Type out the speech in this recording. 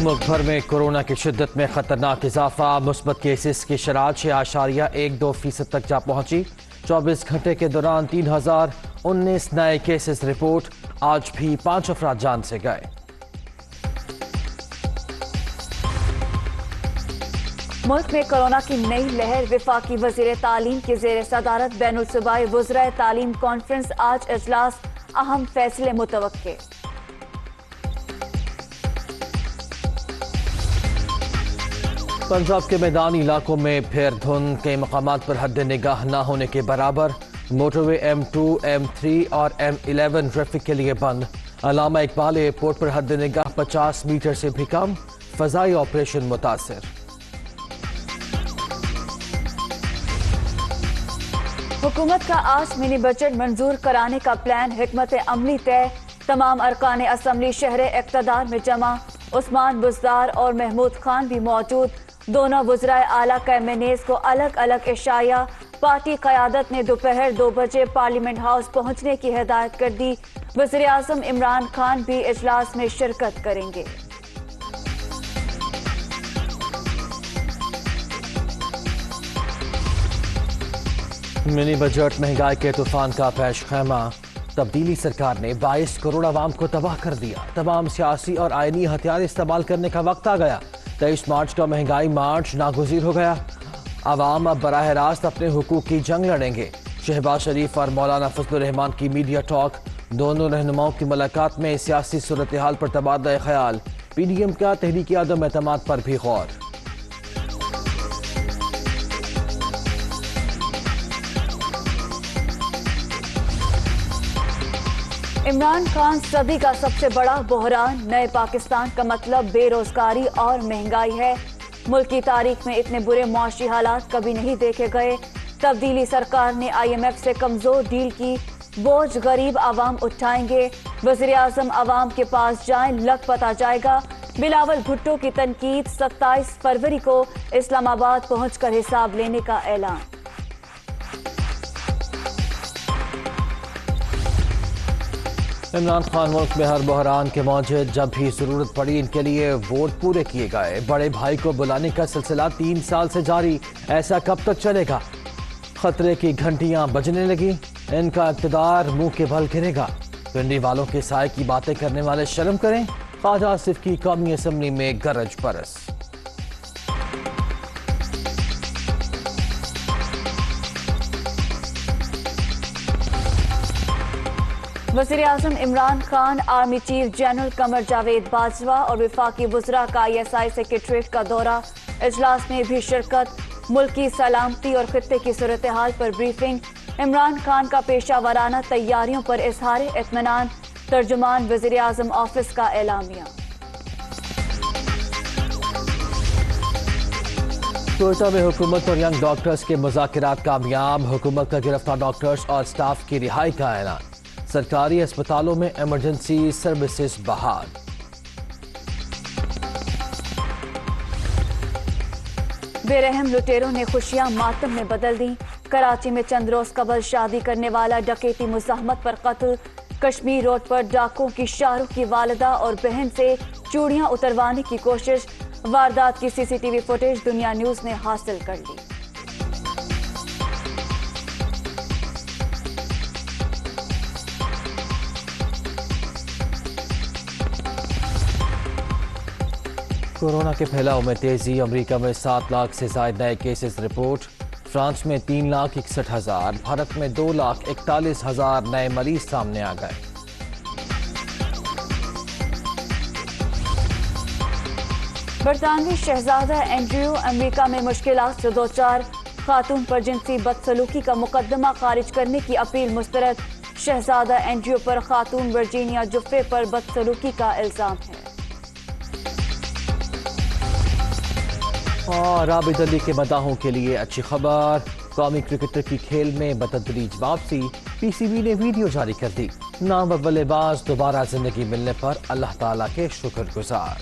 मुल्क भर में कोरोना की शिद्दत में खतरनाक इजाफा। मुस्बत केसेस की शरह 6.12% तक जा पहुंची। 24 घंटे के दौरान 3019 नए केसेस रिपोर्ट। आज भी 5 अफराद जान से गए। मुल्क में कोरोना की नई लहर। वफाकी वजीर तालीम की जेर सदारत बैनुल सूबाई वज़राए तालीम कॉन्फ्रेंस। आज इजलास, अहम फैसले मुतवक्के। पंजाब के मैदानी इलाकों में फिर धुंध। कई मकामात पर हद निगाह न होने के बराबर। मोटरवे M2, M3 और M11 ट्रैफिक के लिए बंद। अल्लामा इकबाल एयरपोर्ट पर हद निगाह 50 मीटर से भी कम। फजाई ऑपरेशन मुतासिर। हुकूमत का आज मिनी बजट मंजूर कराने का प्लान। हिकमत अमली तय। तमाम अरकान असम्बली शहर इक़्तिदार में जमा। उस्मान बुज़दार और महमूद खान भी मौजूद। दोनों वज़राए आला कैबिनेट को अलग अलग इशाया। पार्टी क़यादत ने दोपहर 2 बजे पार्लियामेंट हाउस पहुंचने की हिदायत कर दी। वज़ीर आज़म इमरान खान भी इजलास में शिरकत करेंगे। मिनी बजट महंगाई के तूफान का पेश खैमा। तब्दीली सरकार ने 22 करोड़ आवाम को तबाह कर दिया। तमाम सियासी और आईनी हथियार इस्तेमाल करने का वक्त आ गया। 23 मार्च का महंगाई मार्च नागुज़ीर हो गया। आवाम अब बराह रास्त अपने हुकूक की जंग लड़ेंगे। शहबाज शरीफ और मौलाना फजलुर रहमान की मीडिया टॉक। दोनों रहनुमाओं की मुलाकात में सियासी सूरत हाल पर तबादला ख्याल। PDM का तहरीक आदम एतमाद पर भी गौर। इमरान खान सदी का सबसे बड़ा बहरान। नए पाकिस्तान का मतलब बेरोजगारी और महंगाई है। मुल्क की तारीख में इतने बुरे मुआशी हालात कभी नहीं देखे गए। तब्दीली सरकार ने IMF से कमजोर डील की। बोझ गरीब आवाम उठाएंगे। वज़ीर आज़म आवाम के पास जाएं, लग पता जाएगा। बिलावल भुट्टो की तनकीद। 27 फरवरी को इस्लामाबाद पहुंचकर हिसाब लेने का ऐलान। इमरान खान मुल्क में हर बहरान के मौजूद। जब भी जरूरत पड़ी इनके लिए वोट पूरे किए गए। बड़े भाई को बुलाने का सिलसिला 3 साल से जारी। ऐसा कब तक चलेगा? खतरे की घंटियां बजने लगी। इनका इक़्तिदार मुंह के बल गिरेगा। पिंडी वालों के साए की बातें करने वाले शर्म करें। ख्वाजा आसिफ की कौमी असम्बली में गरज बरस। वज़ीर आज़म Imran Khan, army chief general Qamar Javed Bajwa और वफाकी वज़रा का ISI सेक्रेटरीट का दौरा। इजलास में भी शिरकत। मुल्क की सलामती और खित्ते की सूरत हाल पर ब्रीफिंग। इमरान खान का पेशा वराना तैयारियों पर इजहार इत्मीनान। तर्जुमान वज़ीर आज़म ऑफिस का एलामिया। कोयटा में हुकूमत और यंग डॉक्टर्स के मुज़ाकरात कामयाब। हुकूमत का गिरफ्तार डॉक्टर्स और स्टाफ की रिहाई का ऐलान। सरकारी अस्पतालों में इमरजेंसी सर्विसेज बहाल। बेरहम लुटेरों ने खुशियां मातम में बदल दी। कराची में चंद रोज कबल शादी करने वाला डकैती मुज़ाहमत पर कत्ल। कश्मीर रोड पर डाकुओं की शाहरुख की वालिदा और बहन से चूड़ियां उतरवाने की कोशिश। वारदात की CCTV फुटेज दुनिया न्यूज ने हासिल कर ली। कोरोना के फैलाव में तेजी। अमेरिका में 7 लाख से ज्यादा नए केसेस रिपोर्ट। फ्रांस में 3,61,000। भारत में 2,41,000 नए मरीज सामने आ गए। बरतानवी शहजादा एंड्रयू अमेरिका में मुश्किलात से दो-चार। खातून पर जिनसी बदसलूकी का मुकदमा खारिज करने की अपील मुस्तरद। शहजादा एंड्रयू पर खातून वर्जीनिया जुफ्रे पर बदसलूकी का इल्जाम है। और राबिद अली के मदाहों के लिए अच्छी खबर। कौमी क्रिकेटर की खेल में बतदरीज वापसी। PCB ने वीडियो जारी कर दी। नाम बल्लेबाज दोबारा जिंदगी मिलने पर अल्लाह ताला के शुक्रगुजार।